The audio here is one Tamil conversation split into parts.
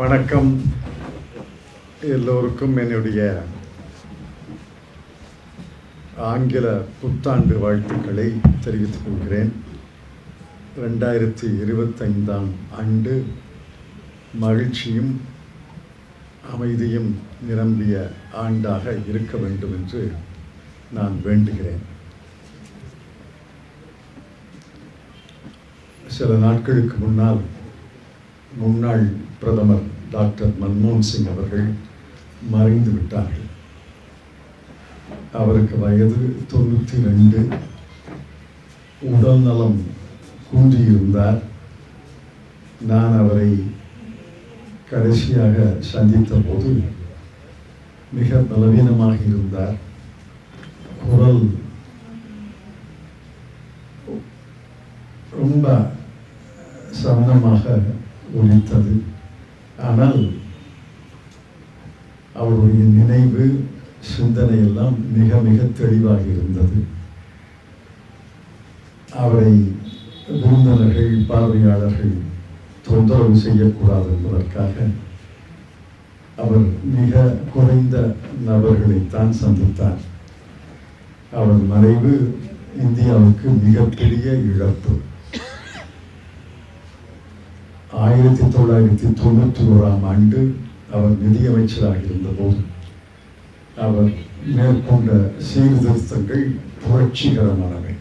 வணக்கம். எல்லோருக்கும் என்னுடைய ஆங்கில புத்தாண்டு வாழ்த்துக்களை தெரிவித்துக் கொள்கிறேன். 2025ஆம் ஆண்டு மகிழ்ச்சியும் அமைதியும் நிரம்பிய ஆண்டாக இருக்க வேண்டும் என்று நான் வேண்டுகிறேன். சில நாட்களுக்கு முன்னாள் பிரதமர் டாக்டர் மன்மோகன் சிங் அவர்கள் மறைந்து விட்டார்கள். அவருக்கு வயது 92. உடல் நலம் குன்றியிருந்தார். நான் அவரை கடைசியாக சந்தித்த போது மிக பலவீனமாக இருந்தார். குரல் ரொம்ப சமணமாக ஒலித்தது. ஆனால் அவருடைய நினைவு சிந்தனை எல்லாம் மிக மிக தெளிவாக இருந்தது. அவரை விருந்தினர்கள் பார்வையாளர்கள் தொந்தரவு செய்யக்கூடாது என்பதற்காக அவர் மிக குறைந்த நபர்களைத்தான் சந்தித்தார். அவர் மறைவு இந்தியாவுக்கு மிகப்பெரிய இழப்பு. 1991ஆம் ஆண்டு அவர் நிதியமைச்சராக இருந்தபோது அவர் மேற்கொண்ட சீர்திருத்தங்கள் புரட்சிகரமானவை.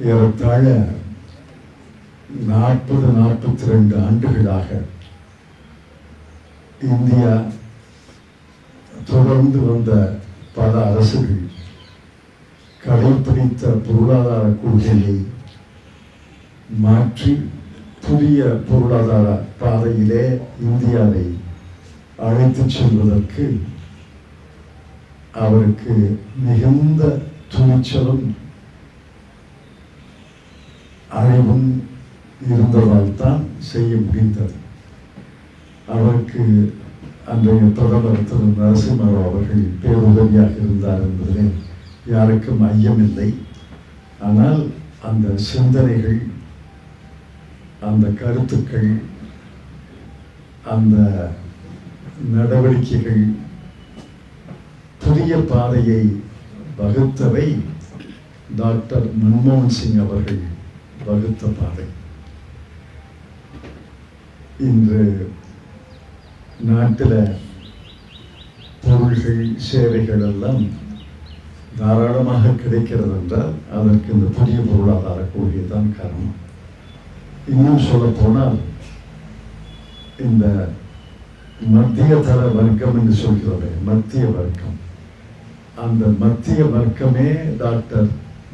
ஏறத்தாழ 42 ஆண்டுகளாக இந்தியா தொடர்ந்து வந்த பல அரசுகள் கடைப்பிடித்த பொருளாதார கொள்கையை மாற்றி புதிய பொருளாதார பாதையிலே இந்தியாவை அழைத்துச் செல்வதற்கு அவருக்கு மிகுந்த துணிச்சலும் அறிவும் இருந்ததால் தான் செய்ய முடிந்தது. அவருக்கு அன்றைய பிரதமர் திரு நரசிம்மராவ் அவர்கள் பேருதவியாக இருந்தார் என்பதிலே யாருக்கும் ஐயமில்லை. ஆனால் அந்த சிந்தனைகள், அந்த கருத்துக்கள், அந்த நடவடிக்கைகள் புதிய பாதையை வகுத்தவை டாக்டர் மன்மோகன் சிங் அவர்கள் வகுத்த பாதை. இன்று நாட்டில் பொருள்கள் சேவைகள் எல்லாம் தாராளமாக கிடைக்கிறது என்றால் அதற்கு இந்த புதிய பொருளாதார கொள்கை தான் காரணம். இன்னும் சொல்ல போனால் இந்த மத்திய தர வர்க்கம் என்று சொல்கிறோமே, மத்திய வர்க்கம், அந்த மத்திய வர்க்கமே டாக்டர்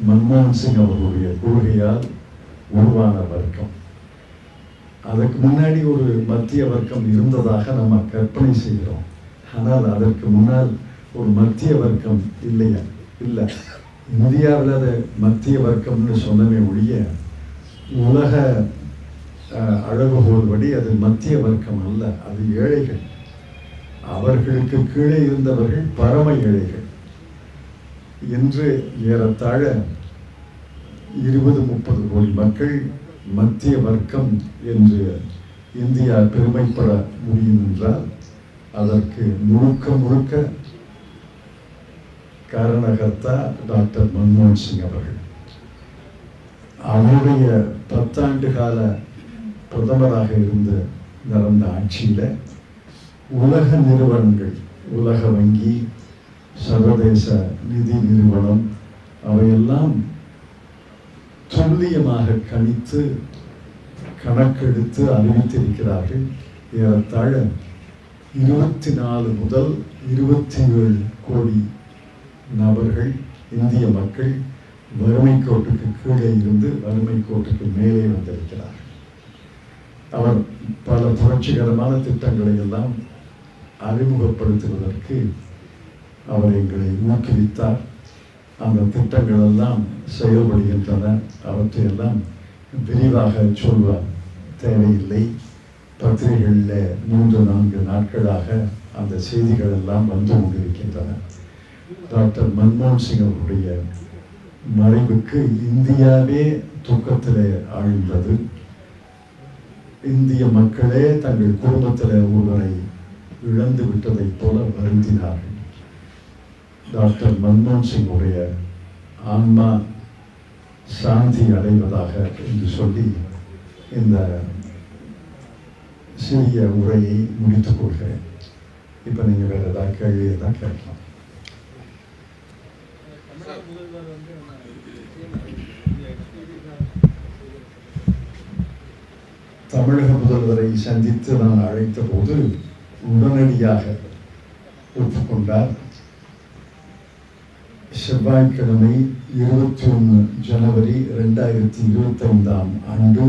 மன்மோகன் சிங் அவர்களுடைய கொள்கையால் உருவான வர்க்கம். அதற்கு முன்னாடி ஒரு மத்திய வர்க்கம் இருந்ததாக நம்ம கற்பனை செய்கிறோம். ஆனால் அதற்கு முன்னால் ஒரு மத்திய வர்க்கம் இல்லை. இந்தியாவில் அதை மத்திய வர்க்கம்னு சொன்னமே ஒழிய உலக அளவுகோல்படி அது மத்திய வர்க்கம் அல்ல. அது ஏழைகள். அவர்களுக்கு கீழே இருந்தவர்கள் பரம ஏழைகள். இன்று ஏறத்தாழ 20-30 கோடி மக்கள் மத்திய வர்க்கம் என்று இந்தியா பெருமைப்பட முடியும் என்றால் அதற்கு முழுக்க காரணகர்த்தா டாக்டர் மன்மோகன் சிங் அவர்கள். அவருடைய 10 ஆண்டு கால பிரதமராக இருந்து நடந்த ஆட்சியில் உலக நிறுவனங்கள், உலக வங்கி, சர்வதேச நிதி நிறுவனம் அவையெல்லாம் துல்லியமாக கணித்து கணக்கெடுத்து அறிவித்திருக்கிறார்கள். ஏறத்தாழ 24 முதல் 27 கோடி நபர்கள், இந்திய மக்கள் வறுமை கோட்டுக்கு கீழே இருந்து வறுமை கோட்டுக்கு மேலே வந்திருக்கிறார். அவர் பல புரட்சிகரமான திட்டங்களை எல்லாம் அறிமுகப்படுத்துவதற்கு அவர் எங்களை ஊக்குவித்தார். அந்த திட்டங்கள் எல்லாம் செயல்படுகின்றன. அவற்றையெல்லாம் விரிவாக சொல்ல தேவையில்லை. பத்திரிகைகளில் 3-4 நாட்களாக அந்த செய்திகள் எல்லாம் வந்து கொண்டிருக்கின்றன. டாக்டர் மன்மோகன் சிங் அவருடைய மறைவுக்கு இந்தியாவே துக்கத்திலே ஆழ்ந்தது. இந்திய மக்களே தங்கள் குடும்பத்தில் ஒருவரை இழந்து விட்டதைப் போல வருந்தினார்கள். டாக்டர் மன்மோகன் சிங்குடைய ஆன்மா சாந்தி அடைவதாக என்று சொல்லி இந்த சிறிய உரையை முடித்துக் கொள்கிறேன். இப்போ நீங்கள் வேறு ஏதாவது கேள்வி தான் கேட்கலாம். தமிழக முதல்வரை சந்தித்து நான் அழைத்த போது உடனடியாக ஒப்புக்கொண்டார். செவ்வாய்க்கிழமை 21 ஜனவரி 2025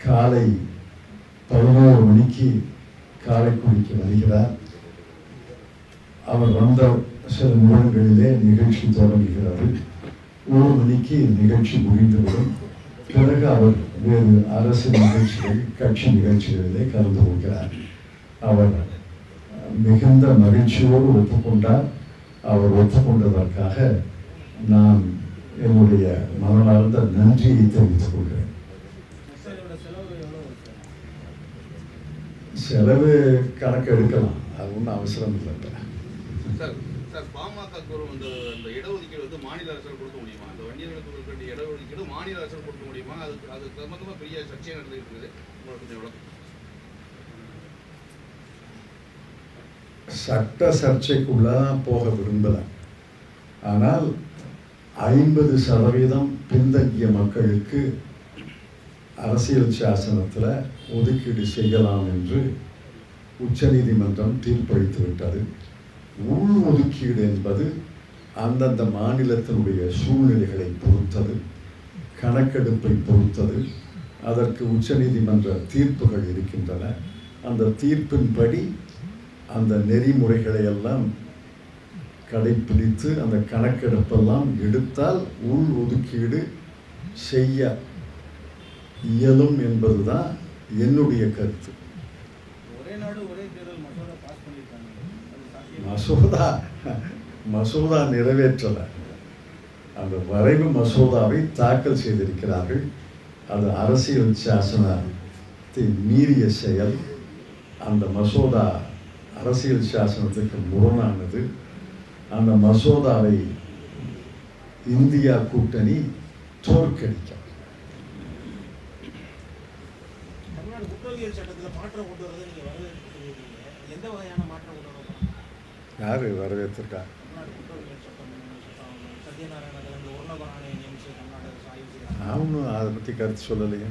காலை 11 மணிக்கு காரைக்குடிக்கு வருகிறார். அவர் வந்த சில நிமிடங்களிலே நிகழ்ச்சி தொடங்குகிறது. 1 மணிக்கு நிகழ்ச்சி முடிந்துவிடும். பிறகு அவர் வேறு அரசு நிகழ்ச்சிகள், கட்சி நிகழ்ச்சிகளிலே கலந்து கொள்கிறார். அவர் மிகுந்த மகிழ்ச்சியோடு ஒப்புக்கொண்டார். அவர் ஒப்புக்கொண்டதற்காக நான் என்னுடைய மனமார்ந்த நன்றியை தெரிவித்துக் கொள்கிறேன். செலவு கணக்கு எடுக்கலாம், அது ஒன்றும் அவசரம் இல்லை. பாமக அந்த இடஒதுக்கீடு மாநில அரசு கொடுக்க முடியுமா? அந்த வன்னியர்களுக்கு கொடுக்க வேண்டிய இடஒதுக்கீடு மாநில அரசு கொடுக்க முடியுமா? அது சம்பந்தமா பெரிய சர்ச்சை நடந்துட்டு இருக்குது. உங்களுக்கு சட்ட சர்ச்சைக்குள்ளதான் போக விரும்பல. ஆனால் 50% பின்தங்கிய மக்களுக்கு அரசியல் சாசனத்தில் ஒதுக்கீடு செய்யலாம் என்று உச்சநீதிமன்றம் தீர்ப்பளித்து விட்டது. உள் ஒதுக்கீடு என்பது அந்தந்த மாநிலத்தினுடைய சூழ்நிலைகளை பொறுத்தது, கணக்கெடுப்பை பொறுத்தது. அதற்கு உச்சநீதிமன்ற தீர்ப்புகள் இருக்கின்றன. அந்த தீர்ப்பின்படி அந்த நெறிமுறைகளை எல்லாம் கடைப்பிடித்து அந்த கணக்கெடுப்பெல்லாம் எடுத்தால் உள் ஒதுக்கீடு செய்ய இயலும் என்பதுதான் என்னுடைய கருத்து. மசோதா நிறைவேற்றல. அந்த வரைவு மசோதாவை தாக்கல் செய்திருக்கிறார்கள். அது அரசியல் சாசனத்தை மீறிய செயல். அந்த மசோதா அரசியல் சாசனத்துக்கு முரணானது. அந்த மசோதாவை இந்தியா கூட்டணி தோற்கடிக்க யாரு வரவேற்றிருக்கா? அவனும் அதை பற்றி கருத்து சொல்லலையே.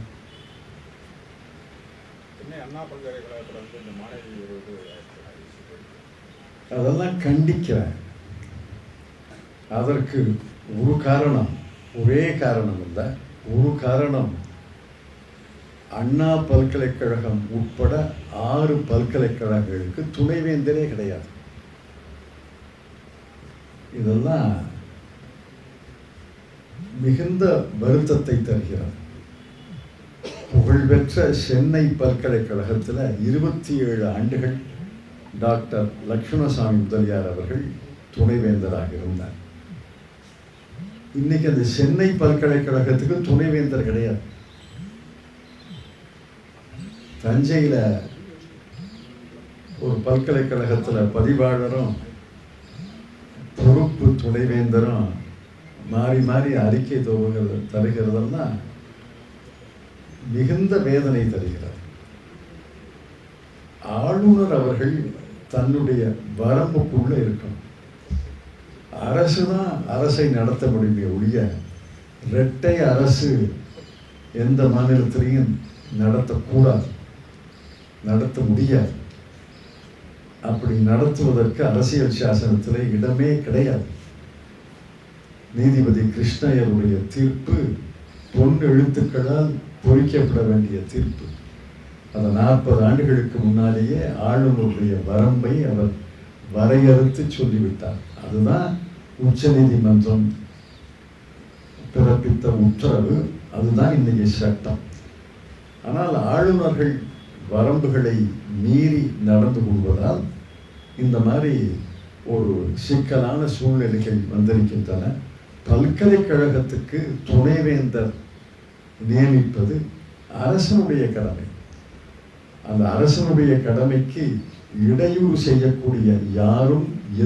அதெல்லாம் கண்டிக்கிறேன். அதற்கு ஒரு காரணம், ஒரே காரணம் இல்லை, ஒரு காரணம் அண்ணா பல்கலைக்கழகம் உட்பட 6 பல்கலைக்கழகங்களுக்கு துணைவேந்தரே கிடையாது. இதெல்லாம் மிகுந்த வருத்தத்தை தருகிறது. புகழ்பெற்ற சென்னை பல்கலைக்கழகத்தில் 27 ஆண்டுகள் டாக்டர் லட்சுமணசாமி முதலியார் அவர்கள் துணைவேந்தராக இருந்தார். இன்னைக்கு அந்த சென்னை பல்கலைக்கழகத்துக்கு துணைவேந்தர் கிடையாது. தஞ்சையில் ஒரு பல்கலைக்கழகத்தில் பதிவாளரும் பொறுப்பு துணைவேந்தரும் மாறி மாறி அறிக்கை தருகிறதெல்லாம் மிகுந்த வேதனை தருகிறது. ஆளுநர் அவர்கள் தன்னுடைய வரம்புக்குள்ள இருக்கணும். அரசு தான் அரசை நடத்த முடியுமே ஒழிய இரட்டை அரசு எந்த மாநிலத்திலையும் நடத்தக்கூடாது, நடத்த முடியாது. அப்படி நடத்துவதற்கு அரசியல் சாசனத்தில் இடமே கிடையாது. நீதிபதி கிருஷ்ணய்யருடைய தீர்ப்பு பொன் எழுத்துக்களால் பொறிக்கப்பட வேண்டிய தீர்ப்பு. அந்த 40 ஆண்டுகளுக்கு முன்னாலேயே ஆளுநருடைய வரம்பை அவர் வரையறுத்து சொல்லிவிட்டார். அதுதான் உச்ச நீதிமன்றம் பிறப்பித்த உத்தரவு. அதுதான் இன்னைக்கு சட்டம். ஆனால் ஆளுநர்கள் வரம்புகளை மீறி நடந்து கொள்வதால் இந்த மாதிரி ஒரு சிக்கலான சூழ்நிலைகள் வந்திருக்கின்றன. பல்கலைக்கழகத்துக்கு துணைவேந்தர் நியமிப்பது அரசனுடைய கடமை. அந்த அரசனுடைய கடமைக்கு இடையூறு செய்யக்கூடிய யாரும்